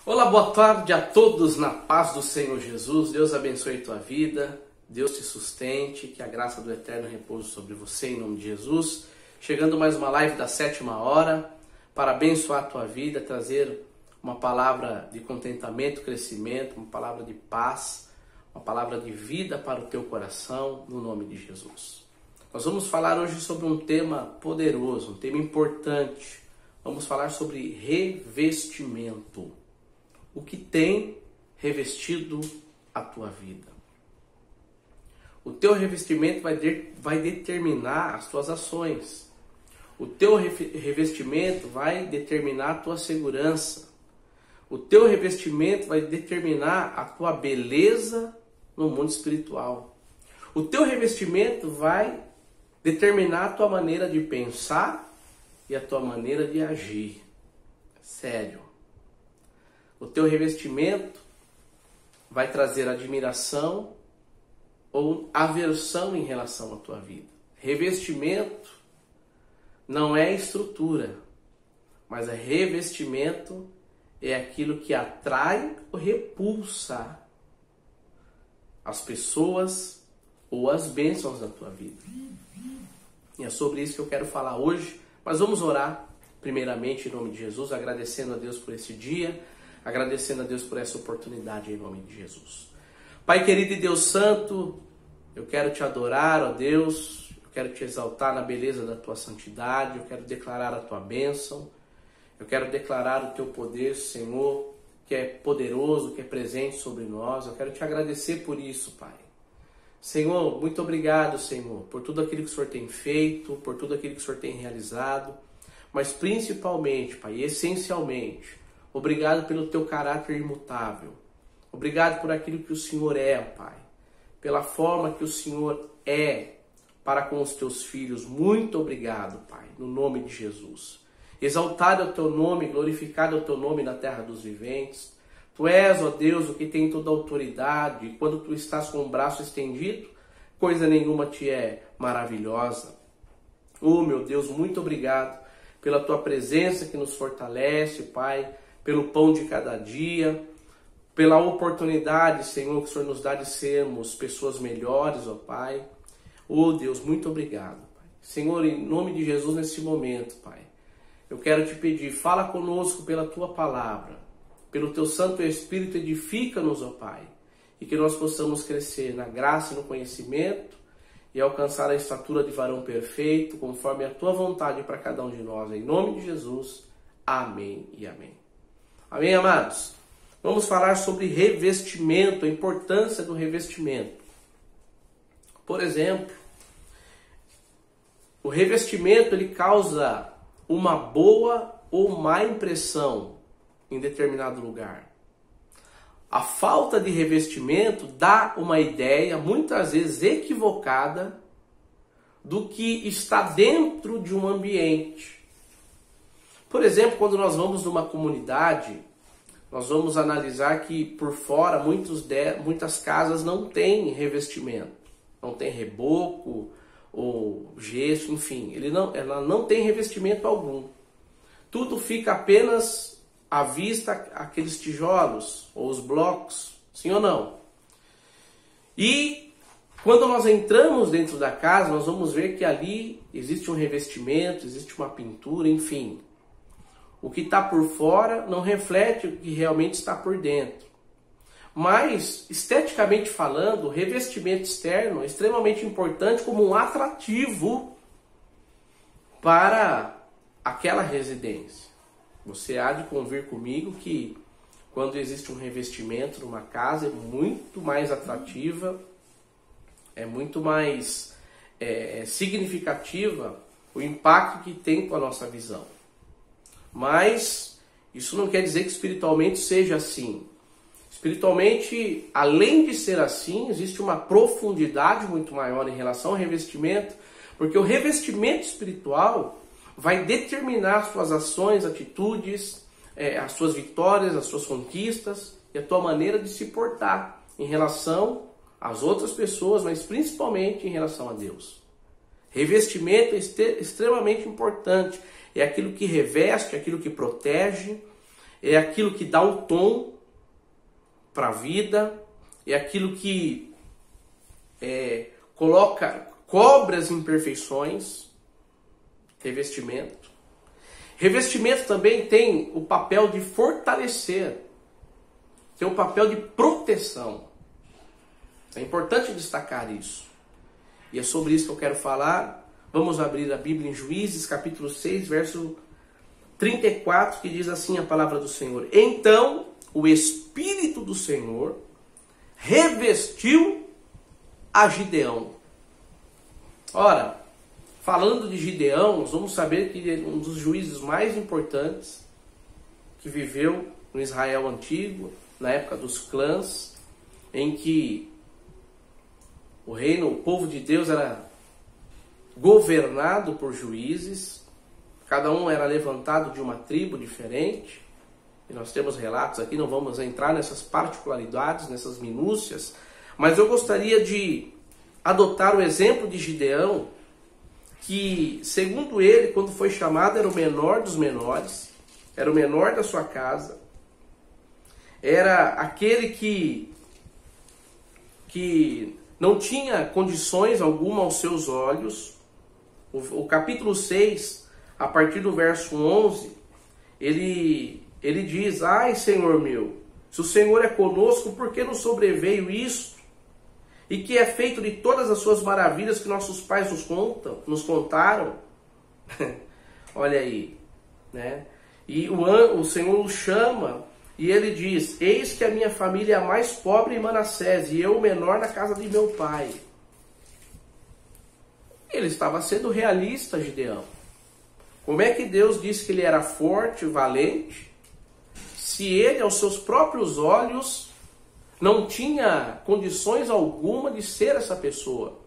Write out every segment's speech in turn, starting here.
Olá, boa tarde a todos na paz do Senhor Jesus. Deus abençoe tua vida, Deus te sustente, que a graça do Eterno repouse sobre você em nome de Jesus. Chegando mais uma live da 7ª hora para abençoar a tua vida, trazer uma palavra de contentamento, crescimento, uma palavra de paz, uma palavra de vida para o teu coração, no nome de Jesus. Nós vamos falar hoje sobre um tema poderoso, um tema importante. Vamos falar sobre revestimento. O que tem revestido a tua vida? O teu revestimento vai determinar as tuas ações. O teu revestimento vai determinar a tua segurança. O teu revestimento vai determinar a tua beleza no mundo espiritual. O teu revestimento vai determinar a tua maneira de pensar e a tua maneira de agir. Sério. O teu revestimento vai trazer admiração ou aversão em relação à tua vida. Revestimento não é estrutura, mas revestimento é aquilo que atrai ou repulsa as pessoas ou as bênçãos da tua vida. E é sobre isso que eu quero falar hoje, mas vamos orar primeiramente em nome de Jesus, agradecendo a Deus por esse dia, agradecendo a Deus por essa oportunidade em nome de Jesus. Pai querido e Deus santo, eu quero te adorar, ó Deus, eu quero te exaltar na beleza da tua santidade, eu quero declarar a tua bênção, eu quero declarar o teu poder, Senhor, que é poderoso, que é presente sobre nós. Eu quero te agradecer por isso, Pai. Senhor, muito obrigado, Senhor, por tudo aquilo que o Senhor tem feito, por tudo aquilo que o Senhor tem realizado, mas principalmente, Pai, essencialmente, obrigado pelo teu caráter imutável. Obrigado por aquilo que o Senhor é, Pai. Pela forma que o Senhor é para com os teus filhos. Muito obrigado, Pai, no nome de Jesus. Exaltado é o teu nome, glorificado é o teu nome na terra dos viventes. Tu és, ó Deus, o que tem toda a autoridade. E quando tu estás com o braço estendido, coisa nenhuma te é maravilhosa. Oh, meu Deus, muito obrigado pela tua presença que nos fortalece, Pai, pelo pão de cada dia, pela oportunidade, Senhor, que o Senhor nos dá de sermos pessoas melhores, ó Pai. Oh Deus, muito obrigado, Pai. Senhor, em nome de Jesus, nesse momento, Pai, eu quero te pedir, fala conosco pela tua palavra, pelo teu Santo Espírito, edifica-nos, ó Pai, e que nós possamos crescer na graça e no conhecimento e alcançar a estatura de varão perfeito, conforme a tua vontade para cada um de nós. Em nome de Jesus, amém e amém. Amém, amados? Vamos falar sobre revestimento, a importância do revestimento. Por exemplo, o revestimento ele causa uma boa ou má impressão em determinado lugar. A falta de revestimento dá uma ideia, muitas vezes equivocada, do que está dentro de um ambiente. Por exemplo, quando nós vamos numa comunidade, nós vamos analisar que por fora muitas casas não têm revestimento, não tem reboco ou gesso, enfim, ela não tem revestimento algum. Tudo fica apenas à vista, aqueles tijolos ou os blocos, sim ou não? E quando nós entramos dentro da casa, nós vamos ver que ali existe um revestimento, existe uma pintura, enfim. O que está por fora não reflete o que realmente está por dentro. Mas, esteticamente falando, o revestimento externo é extremamente importante como um atrativo para aquela residência. Você há de convir comigo que quando existe um revestimento numa casa é muito mais atrativa, é muito mais significativa o impacto que tem com a nossa visão. Mas isso não quer dizer que espiritualmente seja assim. Espiritualmente, além de ser assim, existe uma profundidade muito maior em relação ao revestimento, porque o revestimento espiritual vai determinar as suas ações, atitudes, as suas vitórias, as suas conquistas e a tua maneira de se portar em relação às outras pessoas, mas principalmente em relação a Deus. Revestimento é extremamente importante. É aquilo que reveste, aquilo que protege, é aquilo que dá o tom para a vida, é aquilo que cobre as imperfeições. Revestimento. Revestimento também tem o papel de fortalecer, tem o papel de proteção. É importante destacar isso. E é sobre isso que eu quero falar. Vamos abrir a Bíblia em Juízes, capítulo 6, verso 34, que diz assim a palavra do Senhor. Então, o Espírito do Senhor revestiu a Gideão. Ora, falando de Gideão, nós vamos saber que ele é um dos juízes mais importantes que viveu no Israel antigo, na época dos clãs, em que o povo de Deus era governado por juízes, cada um era levantado de uma tribo diferente, e nós temos relatos aqui, não vamos entrar nessas particularidades, nessas minúcias, mas eu gostaria de adotar o exemplo de Gideão, que, segundo ele, quando foi chamado, era o menor dos menores, era o menor da sua casa, era aquele que não tinha condições alguma aos seus olhos. O capítulo 6, a partir do verso 11, ele diz: ai, Senhor meu, se o Senhor é conosco, por que nos sobreveio isto? E que é feito de todas as suas maravilhas que nossos pais nos contaram? Olha aí, né? E o Senhor o chama e ele diz: eis que a minha família é a mais pobre em Manassés, e eu o menor na casa de meu pai. Ele estava sendo realista, Gideão. Como é que Deus disse que ele era forte, valente, se ele, aos seus próprios olhos, não tinha condições alguma de ser essa pessoa?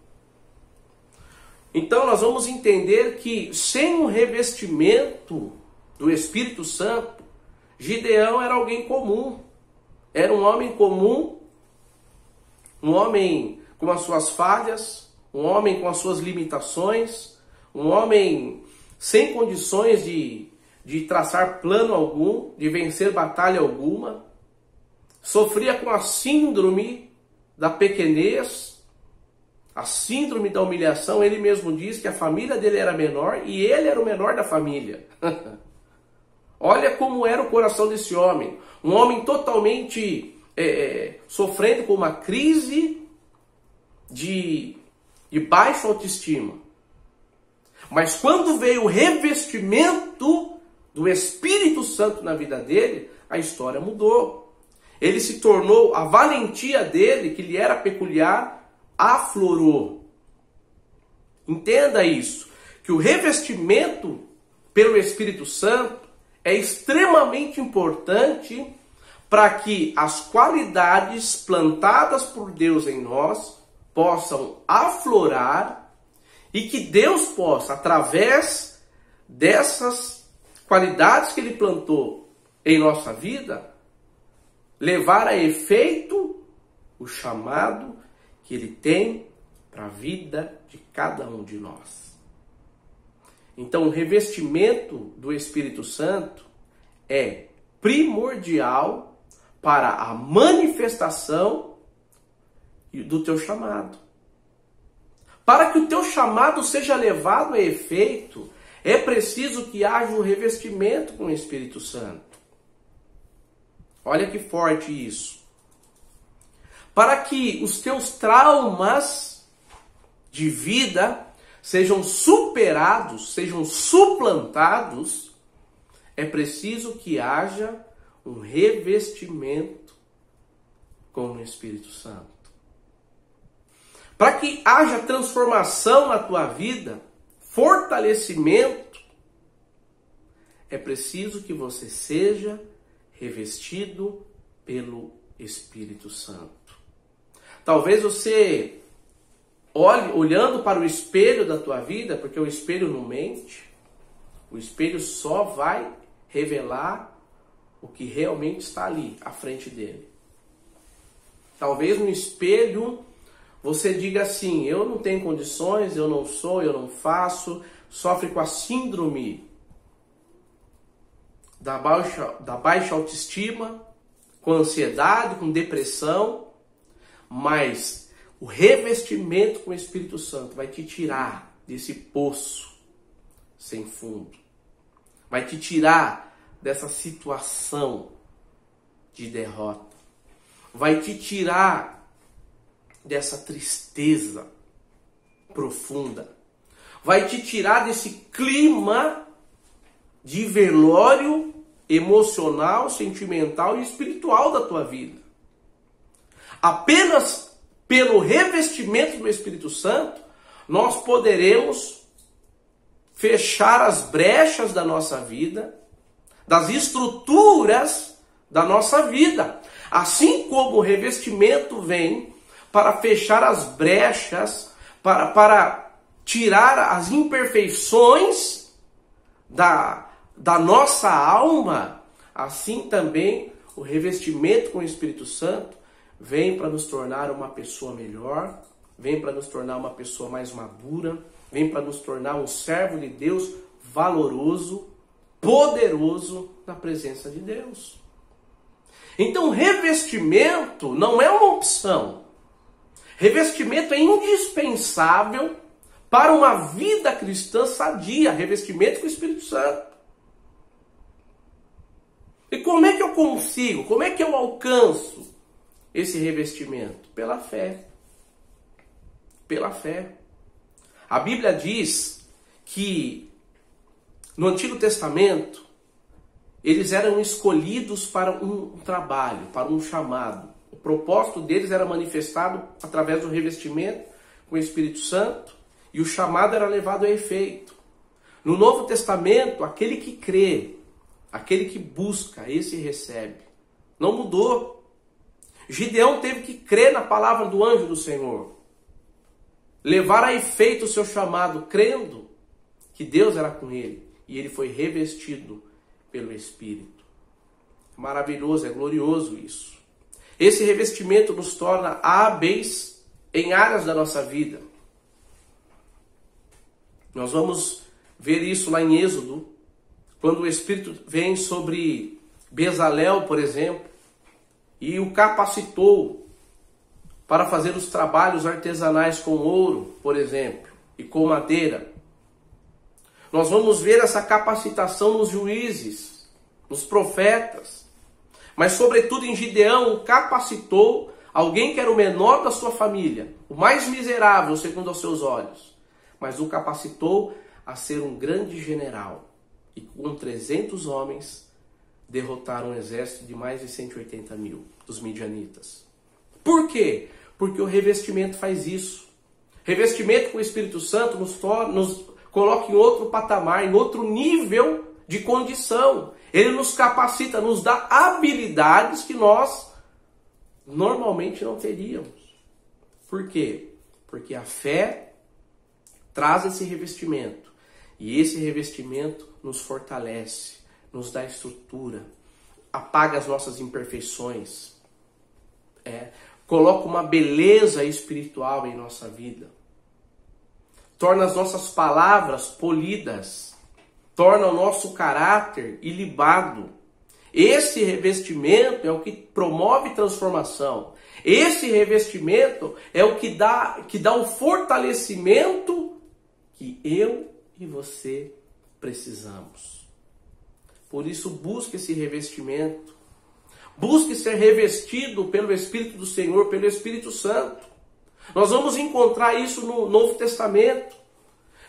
Então nós vamos entender que sem o revestimento do Espírito Santo, Gideão era alguém comum. Era um homem comum, um homem com as suas falhas, um homem com as suas limitações, um homem sem condições de traçar plano algum, de vencer batalha alguma. Sofria com a síndrome da pequenez, a síndrome da humilhação. Ele mesmo diz que a família dele era menor e ele era o menor da família. Olha como era o coração desse homem. Um homem totalmente sofrendo com uma crise de baixa autoestima. Mas quando veio o revestimento do Espírito Santo na vida dele, a história mudou. Ele se tornou, a valentia dele, que lhe era peculiar, aflorou. Entenda isso, que o revestimento pelo Espírito Santo é extremamente importante para que as qualidades plantadas por Deus em nós possam aflorar e que Deus possa, através dessas qualidades que Ele plantou em nossa vida, levar a efeito o chamado que Ele tem para a vida de cada um de nós. Então, o revestimento do Espírito Santo é primordial para a manifestação do teu chamado. Para que o teu chamado seja levado a efeito, é preciso que haja um revestimento com o Espírito Santo. Olha que forte isso. Para que os teus traumas de vida sejam superados, sejam suplantados, é preciso que haja um revestimento com o Espírito Santo. Para que haja transformação na tua vida, fortalecimento, é preciso que você seja revestido pelo Espírito Santo. Talvez você olhando para o espelho da tua vida, porque o espelho não mente, o espelho só vai revelar o que realmente está ali, à frente dele. Talvez no espelho você diga assim: eu não tenho condições, eu não sou, eu não faço, sofre com a síndrome da baixa autoestima, com ansiedade, com depressão, mas o revestimento com o Espírito Santo vai te tirar desse poço sem fundo. Vai te tirar dessa situação de derrota. Vai te tirar dessa tristeza profunda. Vai te tirar desse clima de velório emocional, sentimental e espiritual da tua vida. Apenas pelo revestimento do Espírito Santo, nós poderemos fechar as brechas da nossa vida, das estruturas da nossa vida. Assim como o revestimento vem para fechar as brechas, para tirar as imperfeições da nossa alma, assim também o revestimento com o Espírito Santo vem para nos tornar uma pessoa melhor, vem para nos tornar uma pessoa mais madura, vem para nos tornar um servo de Deus valoroso, poderoso na presença de Deus. Então, revestimento não é uma opção. Revestimento é indispensável para uma vida cristã sadia. Revestimento com o Espírito Santo. E como é que eu consigo? Como é que eu alcanço esse revestimento? Pela fé. Pela fé. A Bíblia diz que no Antigo Testamento eles eram escolhidos para um trabalho, para um chamado. O propósito deles era manifestado através do revestimento com o Espírito Santo e o chamado era levado a efeito. No Novo Testamento, aquele que crê, aquele que busca, esse recebe. Não mudou. Gideão teve que crer na palavra do anjo do Senhor. Levar a efeito o seu chamado, crendo que Deus era com ele. E ele foi revestido pelo Espírito. Maravilhoso, é glorioso isso. Esse revestimento nos torna hábeis em áreas da nossa vida. Nós vamos ver isso lá em Êxodo, quando o Espírito vem sobre Bezalel, por exemplo, e o capacitou para fazer os trabalhos artesanais com ouro, por exemplo, e com madeira. Nós vamos ver essa capacitação nos juízes, nos profetas, mas sobretudo em Gideão, capacitou alguém que era o menor da sua família, o mais miserável segundo os seus olhos, mas o capacitou a ser um grande general. E com 300 homens derrotaram um exército de mais de 180 mil dos midianitas. Por quê? Porque o revestimento faz isso. Revestimento com o Espírito Santo nos coloca em outro patamar, em outro nível de condição. Ele nos capacita, nos dá habilidades que nós normalmente não teríamos. Por quê? Porque a fé traz esse revestimento. E esse revestimento nos fortalece, nos dá estrutura, apaga as nossas imperfeições, coloca uma beleza espiritual em nossa vida, torna as nossas palavras polidas, torna o nosso caráter ilibado. Esse revestimento é o que promove transformação. Esse revestimento é o que dá o fortalecimento que eu e você precisamos. Por isso, busque esse revestimento. Busque ser revestido pelo Espírito do Senhor, pelo Espírito Santo. Nós vamos encontrar isso no Novo Testamento.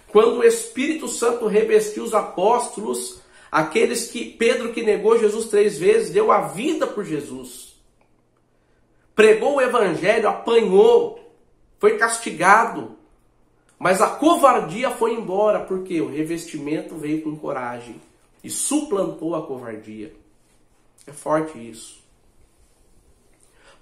Quando o Espírito Santo revestiu os apóstolos, aqueles que Pedro, que negou Jesus 3 vezes, deu a vida por Jesus. Pregou o Evangelho, apanhou, foi castigado. Mas a covardia foi embora, porque o revestimento veio com coragem e suplantou a covardia. É forte isso.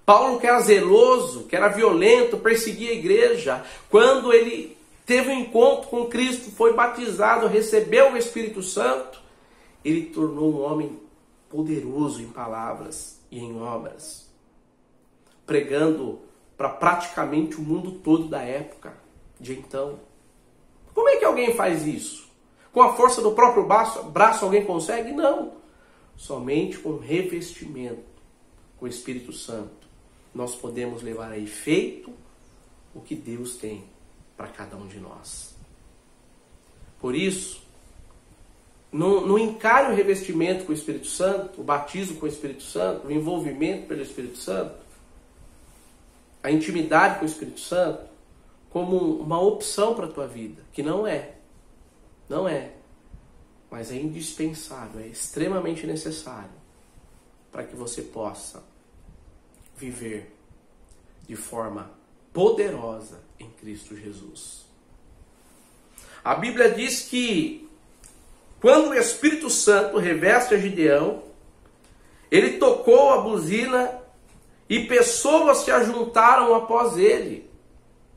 Paulo, que era zeloso, que era violento, perseguia a igreja, quando ele teve um encontro com Cristo, foi batizado, recebeu o Espírito Santo, ele tornou um homem poderoso em palavras e em obras, pregando para praticamente o mundo todo da época de então. Como é que alguém faz isso? Com a força do próprio braço alguém consegue? Não. somente com revestimento com o Espírito Santo nós podemos levar a efeito o que Deus tem para cada um de nós. Por isso, não encare o revestimento com o Espírito Santo, o batismo com o Espírito Santo, o envolvimento pelo Espírito Santo, a intimidade com o Espírito Santo, como uma opção para a tua vida, que não é. Não é. Mas é indispensável, é extremamente necessário para que você possa viver de forma poderosa em Cristo Jesus. A Bíblia diz que quando o Espírito Santo reveste a Gideão, ele tocou a buzina e pessoas se ajuntaram após ele.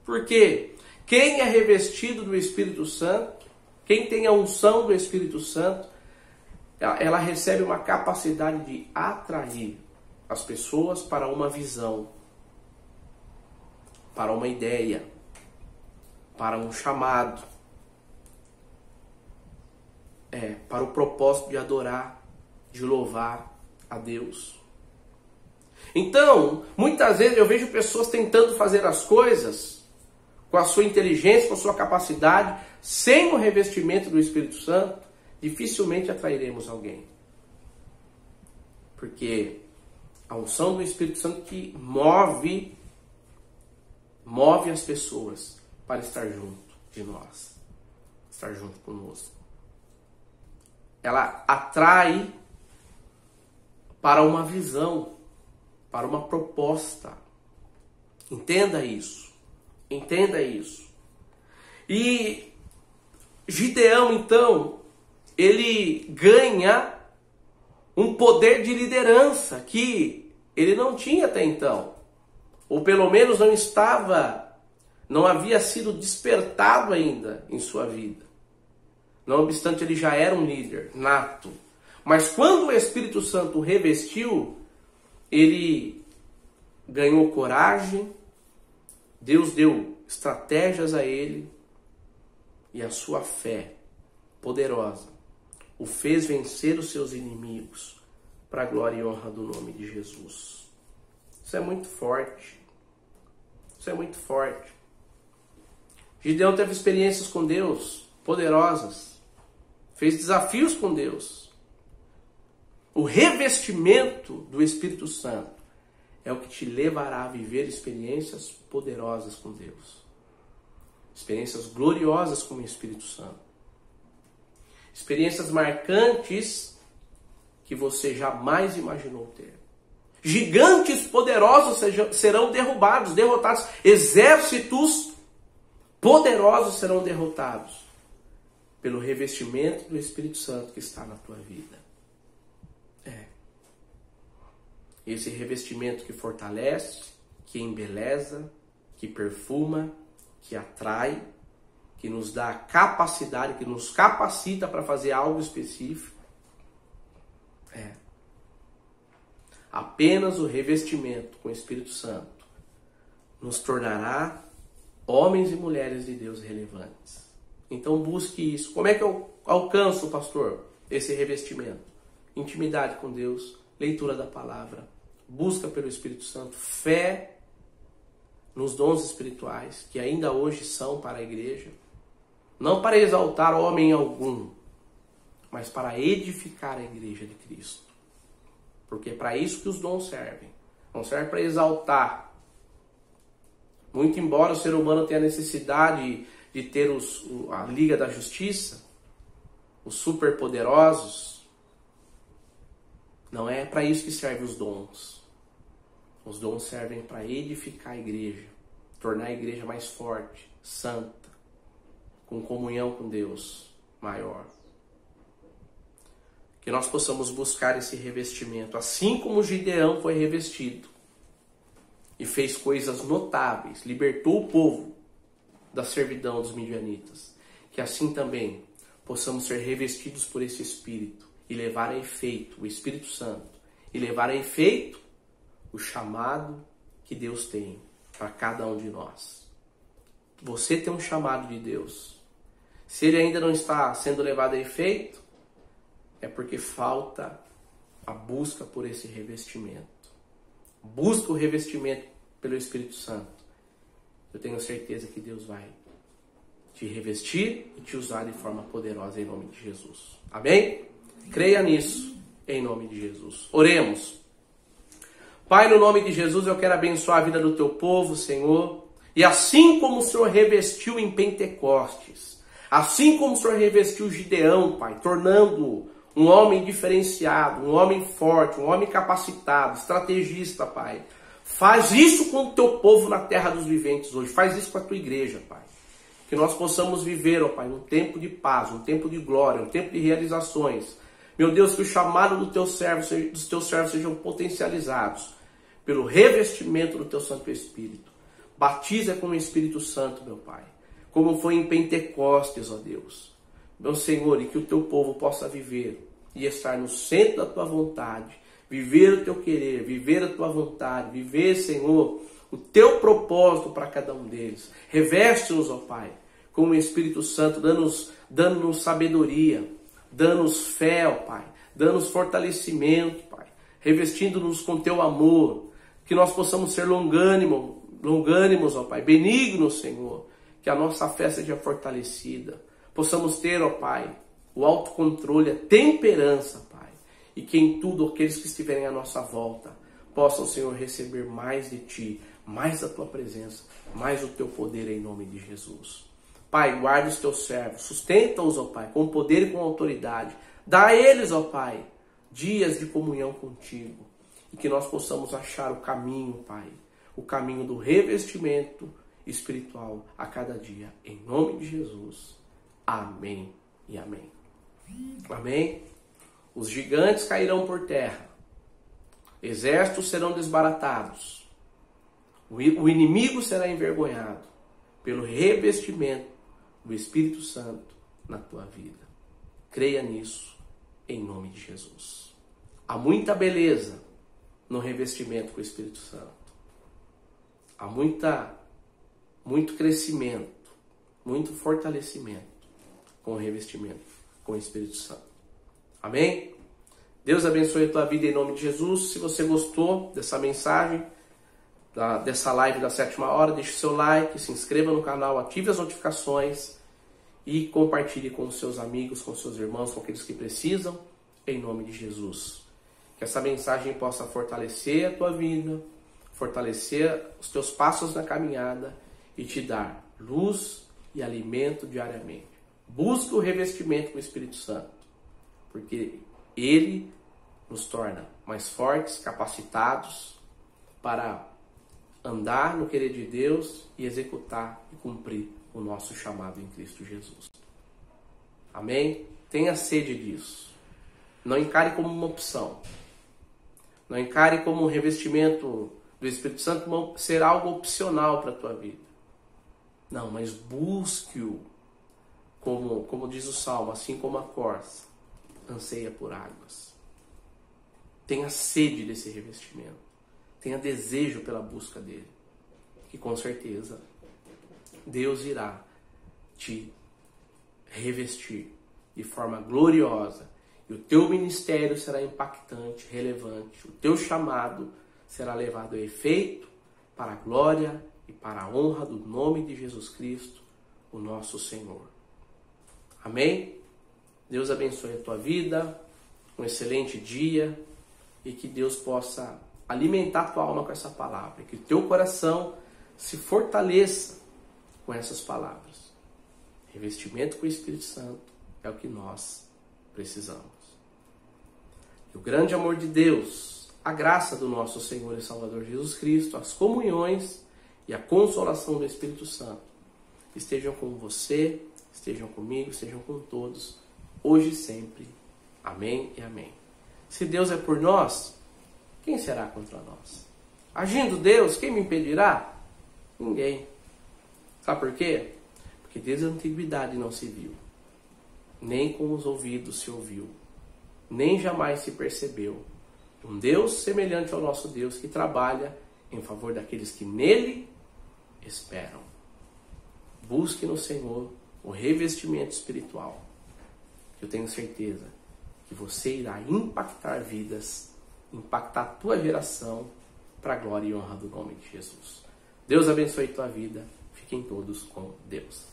Por quê? Quem é revestido do Espírito Santo, quem tem a unção do Espírito Santo, ela recebe uma capacidade de atrair as pessoas para uma visão, para uma ideia, para um chamado, para o propósito de adorar, de louvar a Deus. Então, muitas vezes eu vejo pessoas tentando fazer as coisas com a sua inteligência, com a sua capacidade, sem o revestimento do Espírito Santo, dificilmente atrairemos alguém. Porque a unção do Espírito Santo que move as pessoas para estar junto de nós, estar junto conosco. Ela atrai para uma visão, para uma proposta. Entenda isso. Entenda isso. E Gideão, então, ele ganha um poder de liderança que ele não tinha até então. Ou pelo menos não havia sido despertado ainda em sua vida. Não obstante, ele já era um líder nato. Mas quando o Espírito Santo o revestiu, ele ganhou coragem, Deus deu estratégias a ele, e a sua fé poderosa o fez vencer os seus inimigos para a glória e honra do nome de Jesus. Isso é muito forte. Isso é muito forte. Gideão teve experiências com Deus poderosas. Fez desafios com Deus. O revestimento do Espírito Santo é o que te levará a viver experiências poderosas com Deus. Experiências gloriosas com o Espírito Santo. Experiências marcantes que você jamais imaginou ter. Gigantes poderosos serão derrotados. Exércitos poderosos serão derrotados pelo revestimento do Espírito Santo que está na tua vida. Esse revestimento que fortalece, que embeleza, que perfuma, que atrai, que nos dá capacidade, que nos capacita para fazer algo específico. Apenas o revestimento com o Espírito Santo nos tornará homens e mulheres de Deus relevantes. Então busque isso. Como é que eu alcanço, pastor, esse revestimento? Intimidade com Deus, leitura da palavra, busca pelo Espírito Santo, fé nos dons espirituais, que ainda hoje são para a igreja, não para exaltar homem algum, mas para edificar a igreja de Cristo. Porque é para isso que os dons servem. Não serve para exaltar. Muito embora o ser humano tenha necessidade de ter a Liga da Justiça, os superpoderosos, não é para isso que servem os dons. Os dons servem para edificar a igreja, tornar a igreja mais forte, santa, com comunhão com Deus maior. Que nós possamos buscar esse revestimento, assim como Gideão foi revestido e fez coisas notáveis, libertou o povo da servidão dos midianitas. Que assim também possamos ser revestidos por esse Espírito e levar a efeito o Espírito Santo, e levar a efeito o chamado que Deus tem para cada um de nós. Você tem um chamado de Deus. Se ele ainda não está sendo levado a efeito, é porque falta a busca por esse revestimento. Busca o revestimento pelo Espírito Santo. Eu tenho certeza que Deus vai te revestir e te usar de forma poderosa em nome de Jesus. Amém? Creia nisso em nome de Jesus. Oremos. Pai, no nome de Jesus, eu quero abençoar a vida do teu povo, Senhor. E assim como o Senhor revestiu em Pentecostes, assim como o Senhor revestiu Gideão, Pai, tornando-o um homem diferenciado, um homem forte, um homem capacitado, estrategista, Pai. Faz isso com o teu povo na terra dos viventes hoje. Faz isso com a tua igreja, Pai. Que nós possamos viver, ó Pai, um tempo de paz, um tempo de glória, um tempo de realizações. Meu Deus, que o chamado dos teus servos sejam potencializados pelo revestimento do teu Santo Espírito. Batiza com o Espírito Santo, meu Pai, como foi em Pentecostes, ó Deus. Meu Senhor, e que o teu povo possa viver e estar no centro da tua vontade, viver o teu querer, viver a tua vontade, viver, Senhor, o teu propósito para cada um deles. Reveste-nos, ó Pai, com o Espírito Santo, dando-nos sabedoria, dando-nos fé, ó Pai, dando-nos fortalecimento, Pai, revestindo-nos com teu amor, que nós possamos ser longânimos, ó Pai, benignos, Senhor, que a nossa fé seja fortalecida, possamos ter, ó Pai, o autocontrole, a temperança, Pai, e que em tudo aqueles que estiverem à nossa volta possam, Senhor, receber mais de Ti, mais da Tua presença, mais o Teu poder em nome de Jesus. Pai, guarda os Teus servos, sustenta-os, ó Pai, com poder e com autoridade. Dá a eles, ó Pai, dias de comunhão contigo, e que nós possamos achar o caminho, Pai, o caminho do revestimento espiritual a cada dia. Em nome de Jesus. Amém e amém. Amém? Os gigantes cairão por terra. Exércitos serão desbaratados. O inimigo será envergonhado pelo revestimento do Espírito Santo na tua vida. Creia nisso em nome de Jesus. Há muita beleza no revestimento com o Espírito Santo. Há muito crescimento, muito fortalecimento com o revestimento com o Espírito Santo. Amém? Deus abençoe a tua vida em nome de Jesus. Se você gostou dessa mensagem, dessa live da 7ª hora, deixe o seu like, se inscreva no canal, ative as notificações e compartilhe com os seus amigos, com os seus irmãos, com aqueles que precisam, em nome de Jesus. Que essa mensagem possa fortalecer a tua vida, fortalecer os teus passos na caminhada e te dar luz e alimento diariamente. Busque o revestimento com o Espírito Santo, porque ele nos torna mais fortes, capacitados para andar no querer de Deus e executar e cumprir o nosso chamado em Cristo Jesus. Amém? Tenha sede disso. Não encare como uma opção. Não encare como um revestimento do Espírito Santo ser algo opcional para a tua vida. Não, mas busque-o, como diz o Salmo, assim como a corça anseia por águas. Tenha sede desse revestimento. Tenha desejo pela busca dele. Que com certeza Deus irá te revestir de forma gloriosa. E o teu ministério será impactante, relevante. O teu chamado será levado a efeito para a glória e para a honra do nome de Jesus Cristo, o nosso Senhor. Amém? Deus abençoe a tua vida, um excelente dia e que Deus possa alimentar a tua alma com essa palavra. Que o teu coração se fortaleça com essas palavras. Revestimento com o Espírito Santo é o que nós precisamos. Que o grande amor de Deus, a graça do nosso Senhor e Salvador Jesus Cristo, as comunhões e a consolação do Espírito Santo estejam com você, estejam comigo, estejam com todos, hoje e sempre. Amém e amém. Se Deus é por nós, quem será contra nós? Agindo Deus, quem me impedirá? Ninguém. Sabe por quê? Porque desde a antiguidade não se viu, nem com os ouvidos se ouviu, nem jamais se percebeu um Deus semelhante ao nosso Deus que trabalha em favor daqueles que nele esperam. Busque no Senhor o revestimento espiritual, que eu tenho certeza que você irá impactar vidas, impactar a tua geração para a glória e honra do nome de Jesus. Deus abençoe tua vida. Fiquem todos com Deus.